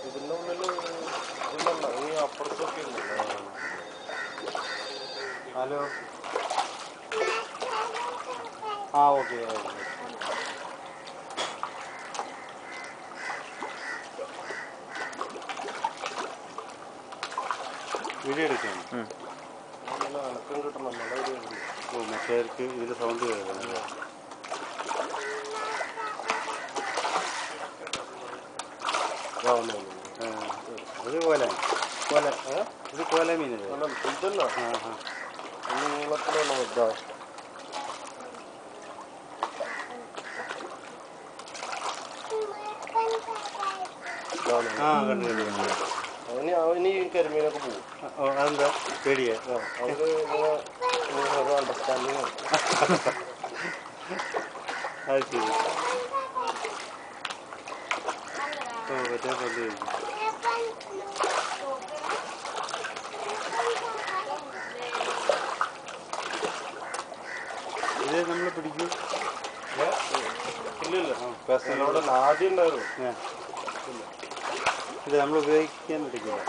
ഇതിൻ്റെ ഉള്ളിൽ ഇല്ലല്ല, ഈ അപ്പുറത്തൊക്കെ ഉണ്ടല്ലോ. ഹലോ. ആ ഓക്കെ. വീഡിയോ എടുക്കണം. അനക്കം കിട്ടണം, നല്ല വീഡിയോ. ഓ, മറ്റേർക്ക് ഇതിൻ്റെ സൗണ്ട് കേൾക്കണം. ഇത് കോല ഇത് കോല മീൻ. ഇതല്ല, നീളത്തിലുള്ള ഇതാ. അവന് ഈ കരിമീനൊക്കെ പോകും. അതെന്താ പേടിയാ? അവര് ഓരോ അണ്ടർസ്റ്റാൻഡിങ്. അത് ശരി. ഓ, മറ്റേ പന്ത് ഇത് നമ്മൾ പിടിക്കും. ഇല്ലില്ല, പേഴ്സണലോടെ ആദ്യം ഉണ്ടായിരുന്നു. ഇത് നമ്മൾ ഉപയോഗിക്കാൻ പിടിക്കില്ല.